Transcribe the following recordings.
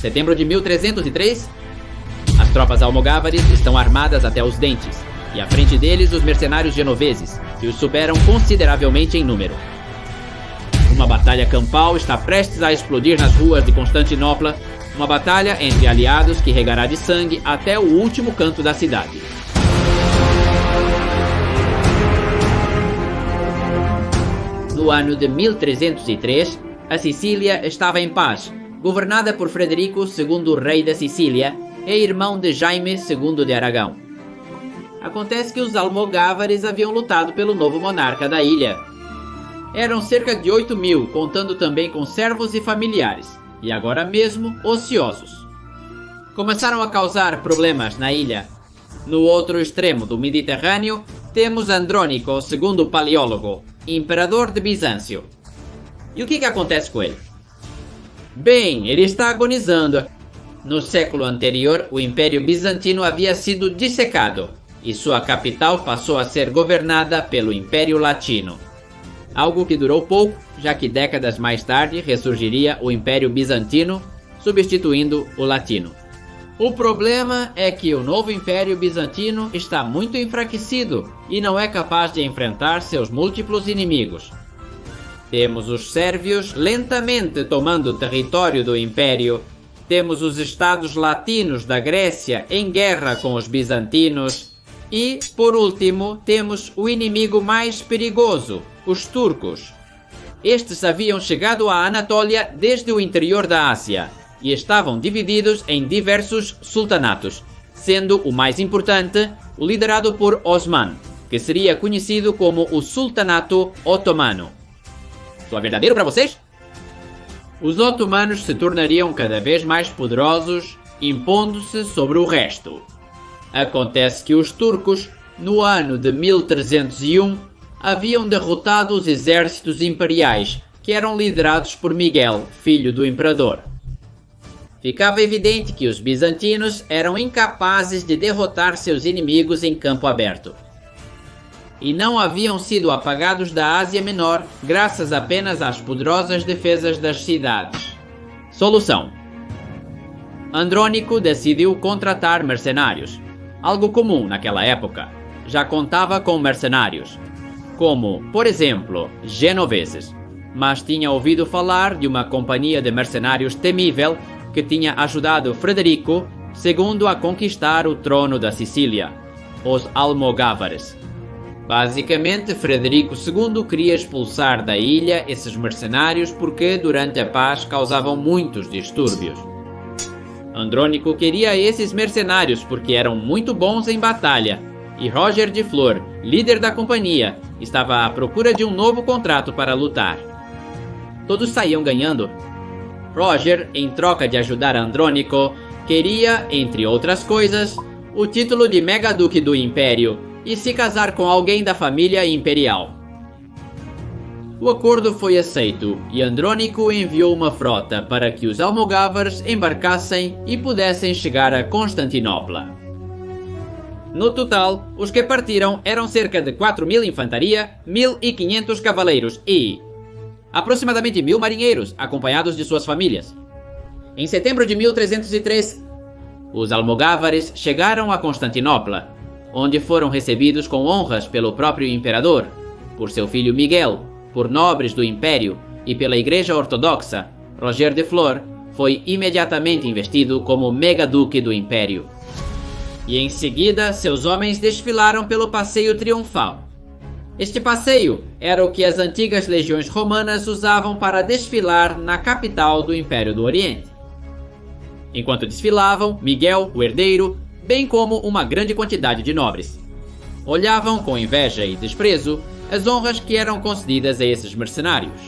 Setembro de 1303. As tropas almogávares estão armadas até os dentes, e à frente deles os mercenários genoveses, que os superam consideravelmente em número. Uma batalha campal está prestes a explodir nas ruas de Constantinopla, uma batalha entre aliados que regará de sangue até o último canto da cidade. No ano de 1303, a Sicília estava em paz, governada por Frederico II, rei da Sicília, e irmão de Jaime II de Aragão. Acontece que os almogávares haviam lutado pelo novo monarca da ilha. Eram cerca de 8.000, contando também com servos e familiares, e agora mesmo ociosos. Começaram a causar problemas na ilha. No outro extremo do Mediterrâneo, temos Andrônico, segundo Paleólogo, imperador de Bizâncio. E o que acontece com ele? Bem, ele está agonizando. No século anterior, o Império Bizantino havia sido dissecado, e sua capital passou a ser governada pelo Império Latino. Algo que durou pouco, já que décadas mais tarde ressurgiria o Império Bizantino, substituindo o Latino. O problema é que o novo Império Bizantino está muito enfraquecido e não é capaz de enfrentar seus múltiplos inimigos. Temos os sérvios lentamente tomando território do Império. Temos os estados latinos da Grécia em guerra com os bizantinos. E, por último, temos o inimigo mais perigoso, os turcos. Estes haviam chegado à Anatólia desde o interior da Ásia e estavam divididos em diversos sultanatos, sendo o mais importante o liderado por Osman, que seria conhecido como o Sultanato Otomano. Soa verdadeiro para vocês? Os otomanos se tornariam cada vez mais poderosos, impondo-se sobre o resto. Acontece que os turcos, no ano de 1301, haviam derrotado os exércitos imperiais, que eram liderados por Miguel, filho do imperador. Ficava evidente que os bizantinos eram incapazes de derrotar seus inimigos em campo aberto. E não haviam sido apagados da Ásia Menor graças apenas às poderosas defesas das cidades. Solução: Andrônico decidiu contratar mercenários, algo comum naquela época. Já contava com mercenários, como, por exemplo, genoveses, mas tinha ouvido falar de uma companhia de mercenários temível que tinha ajudado Frederico II a conquistar o trono da Sicília, os almogávares. Basicamente, Frederico II queria expulsar da ilha esses mercenários porque durante a paz causavam muitos distúrbios. Andrônico queria esses mercenários porque eram muito bons em batalha, e Roger de Flor, líder da companhia, estava à procura de um novo contrato para lutar. Todos saíam ganhando. Roger, em troca de ajudar Andrônico, queria, entre outras coisas, o título de Megaduque do Império e se casar com alguém da família imperial. O acordo foi aceito e Andrônico enviou uma frota para que os almogávares embarcassem e pudessem chegar a Constantinopla. No total, os que partiram eram cerca de 4.000 infantaria, 1.500 cavaleiros e aproximadamente 1.000 marinheiros, acompanhados de suas famílias. Em setembro de 1303, os almogávares chegaram a Constantinopla, onde foram recebidos com honras pelo próprio imperador, por seu filho Miguel, por nobres do Império e pela Igreja Ortodoxa. Roger de Flor foi imediatamente investido como Megaduque do Império. E em seguida, seus homens desfilaram pelo passeio triunfal. Este passeio era o que as antigas legiões romanas usavam para desfilar na capital do Império do Oriente. Enquanto desfilavam, Miguel, o herdeiro, bem como uma grande quantidade de nobres, olhavam com inveja e desprezo as honras que eram concedidas a esses mercenários,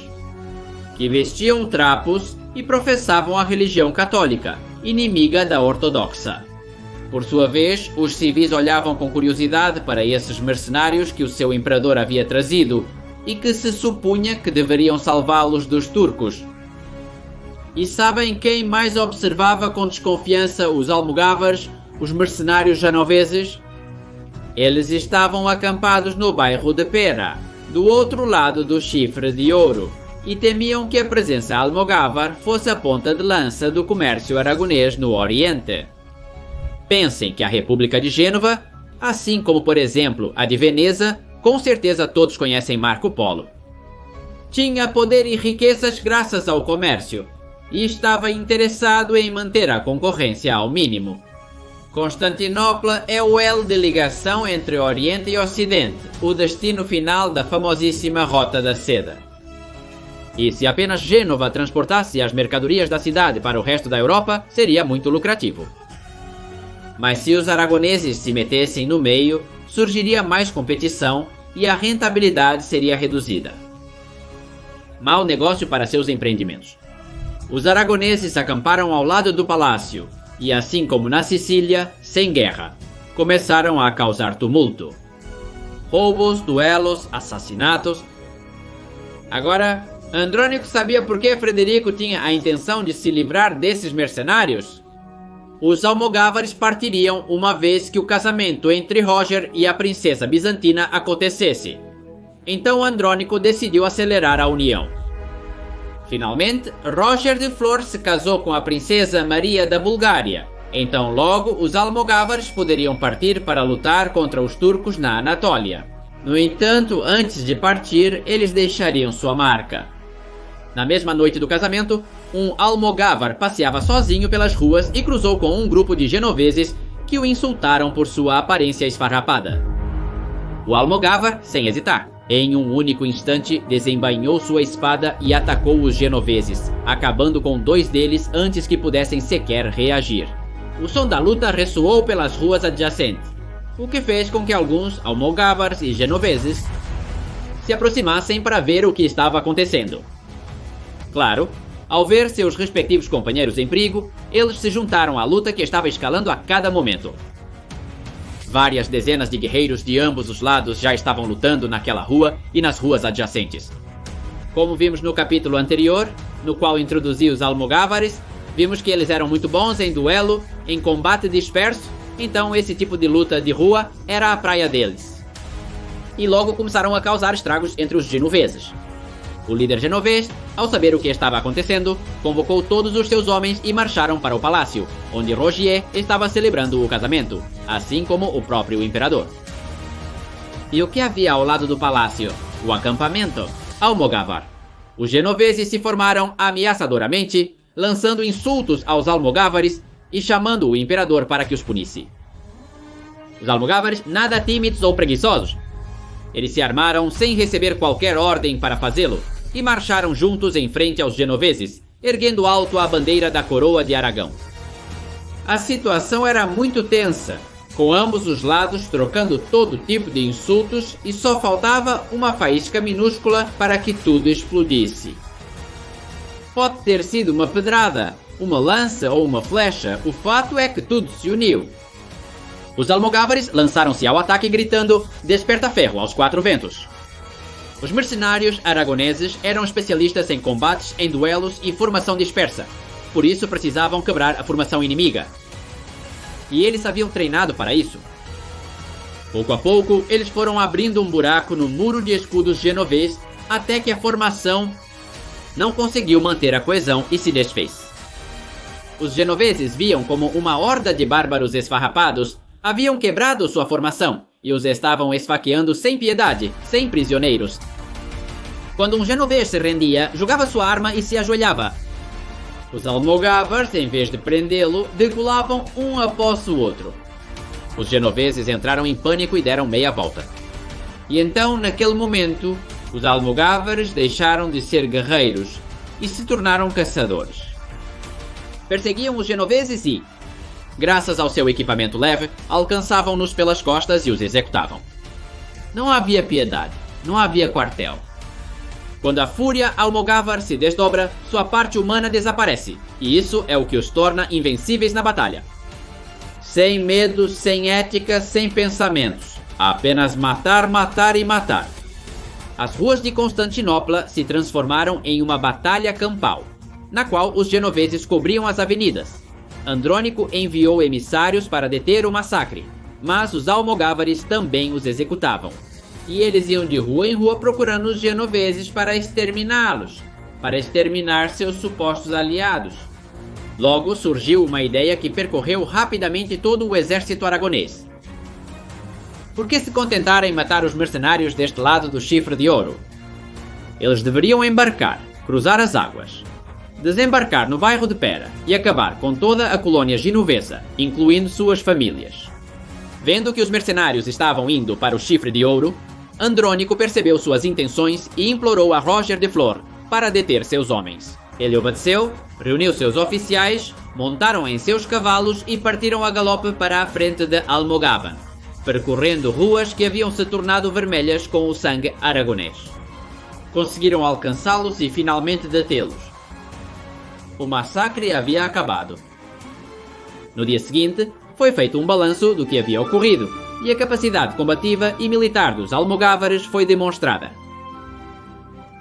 que vestiam trapos e professavam a religião católica, inimiga da ortodoxa. Por sua vez, os civis olhavam com curiosidade para esses mercenários que o seu imperador havia trazido e que se supunha que deveriam salvá-los dos turcos. E sabem quem mais observava com desconfiança os almogávares, os mercenários genoveses? Eles estavam acampados no bairro de Pera, do outro lado do Chifre de Ouro, e temiam que a presença almogávar fosse a ponta de lança do comércio aragonês no Oriente. Pensem que a República de Gênova, assim como por exemplo a de Veneza, com certeza todos conhecem Marco Polo, tinha poder e riquezas graças ao comércio, e estava interessado em manter a concorrência ao mínimo. Constantinopla é o elo de ligação entre Oriente e Ocidente, o destino final da famosíssima Rota da Seda. E se apenas Gênova transportasse as mercadorias da cidade para o resto da Europa, seria muito lucrativo. Mas se os aragoneses se metessem no meio, surgiria mais competição e a rentabilidade seria reduzida. Mau negócio para seus empreendimentos. Os aragoneses acamparam ao lado do palácio e, assim como na Sicília, sem guerra, começaram a causar tumulto. Roubos, duelos, assassinatos. Agora, Andrônico sabia por que Frederico tinha a intenção de se livrar desses mercenários? Os almogávares partiriam uma vez que o casamento entre Roger e a princesa bizantina acontecesse. Então Andrônico decidiu acelerar a união. Finalmente, Roger de Flor se casou com a princesa Maria da Bulgária. Então logo os almogávares poderiam partir para lutar contra os turcos na Anatólia. No entanto, antes de partir, eles deixariam sua marca. Na mesma noite do casamento, um almogávar passeava sozinho pelas ruas e cruzou com um grupo de genoveses que o insultaram por sua aparência esfarrapada. O almogávar, sem hesitar, em um único instante, desembainhou sua espada e atacou os genoveses, acabando com 2 deles antes que pudessem sequer reagir. O som da luta ressoou pelas ruas adjacentes, o que fez com que alguns almogávares e genoveses se aproximassem para ver o que estava acontecendo. Claro, ao ver seus respectivos companheiros em perigo, eles se juntaram à luta que estava escalando a cada momento. Várias dezenas de guerreiros de ambos os lados já estavam lutando naquela rua e nas ruas adjacentes. Como vimos no capítulo anterior, no qual introduzi os almogávares, vimos que eles eram muito bons em duelo, em combate disperso, então esse tipo de luta de rua era a praia deles. E logo começaram a causar estragos entre os genoveses. O líder genovês, ao saber o que estava acontecendo, convocou todos os seus homens e marcharam para o palácio, onde Rogier estava celebrando o casamento, assim como o próprio imperador. E o que havia ao lado do palácio? O acampamento almogávar. Os genoveses se formaram ameaçadoramente, lançando insultos aos almogávares e chamando o imperador para que os punisse. Os almogávares nada tímidos ou preguiçosos. Eles se armaram sem receber qualquer ordem para fazê-lo e marcharam juntos em frente aos genoveses, erguendo alto a bandeira da coroa de Aragão. A situação era muito tensa, com ambos os lados trocando todo tipo de insultos e só faltava uma faísca minúscula para que tudo explodisse. Pode ter sido uma pedrada, uma lança ou uma flecha, o fato é que tudo se uniu. Os almogávares lançaram-se ao ataque gritando "Desperta ferro aos 4 ventos". Os mercenários aragoneses eram especialistas em combates, em duelos e formação dispersa, por isso precisavam quebrar a formação inimiga. E eles haviam treinado para isso. Pouco a pouco, eles foram abrindo um buraco no muro de escudos genovês até que a formação não conseguiu manter a coesão e se desfez. Os genoveses viam como uma horda de bárbaros esfarrapados haviam quebrado sua formação e os estavam esfaqueando sem piedade, sem prisioneiros. Quando um genovês se rendia, jogava sua arma e se ajoelhava. Os almogávares, em vez de prendê-lo, degolavam um após o outro. Os genoveses entraram em pânico e deram meia volta. E então, naquele momento, os almogávares deixaram de ser guerreiros e se tornaram caçadores. Perseguiam os genoveses e, graças ao seu equipamento leve, alcançavam-nos pelas costas e os executavam. Não havia piedade, não havia quartel. Quando a fúria almogávar se desdobra, sua parte humana desaparece, e isso é o que os torna invencíveis na batalha. Sem medo, sem ética, sem pensamentos. Apenas matar, matar e matar. As ruas de Constantinopla se transformaram em uma batalha campal, na qual os genoveses cobriam as avenidas. Andrônico enviou emissários para deter o massacre, mas os almogávares também os executavam. E eles iam de rua em rua procurando os genoveses para exterminá-los, para exterminar seus supostos aliados. Logo surgiu uma ideia que percorreu rapidamente todo o exército aragonês. Por que se contentar em matar os mercenários deste lado do Chifre de Ouro? Eles deveriam embarcar, cruzar as águas, desembarcar no bairro de Pera e acabar com toda a colônia genovesa, incluindo suas famílias. Vendo que os mercenários estavam indo para o Chifre de Ouro, Andrônico percebeu suas intenções e implorou a Roger de Flor para deter seus homens. Ele obedeceu, reuniu seus oficiais, montaram em seus cavalos e partiram a galope para a frente de Almogavan, percorrendo ruas que haviam se tornado vermelhas com o sangue aragonês. Conseguiram alcançá-los e finalmente detê-los. O massacre havia acabado. No dia seguinte, foi feito um balanço do que havia ocorrido, e a capacidade combativa e militar dos almogávares foi demonstrada.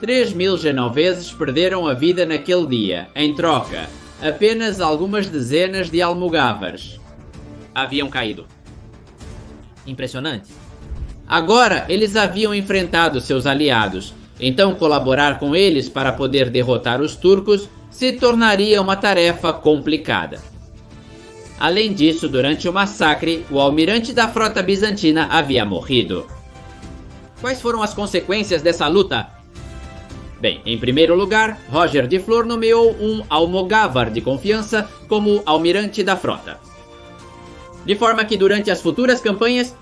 3.000 genoveses perderam a vida naquele dia. Em troca, apenas algumas dezenas de almogávares haviam caído. Impressionante. Agora eles haviam enfrentado seus aliados, então colaborar com eles para poder derrotar os turcos se tornaria uma tarefa complicada. Além disso, durante o massacre, o almirante da frota bizantina havia morrido. Quais foram as consequências dessa luta? Bem, em primeiro lugar, Roger de Flor nomeou um almogávar de confiança como almirante da frota, de forma que durante as futuras campanhas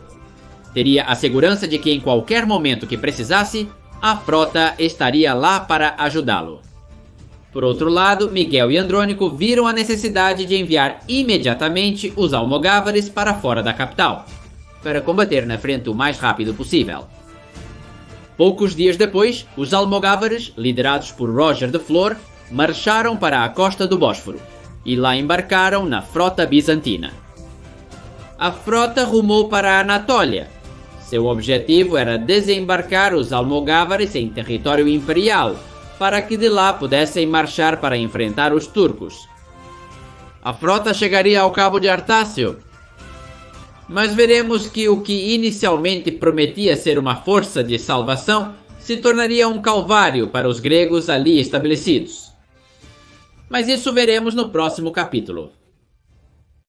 teria a segurança de que em qualquer momento que precisasse, a frota estaria lá para ajudá-lo. Por outro lado, Miguel e Andrônico viram a necessidade de enviar imediatamente os almogávares para fora da capital, para combater na frente o mais rápido possível. Poucos dias depois, os almogávares, liderados por Roger de Flor, marcharam para a costa do Bósforo e lá embarcaram na frota bizantina. A frota rumou para a Anatólia. Seu objetivo era desembarcar os almogávares em território imperial, para que de lá pudessem marchar para enfrentar os turcos. A frota chegaria ao Cabo de Artácio, mas veremos que o que inicialmente prometia ser uma força de salvação se tornaria um calvário para os gregos ali estabelecidos. Mas isso veremos no próximo capítulo.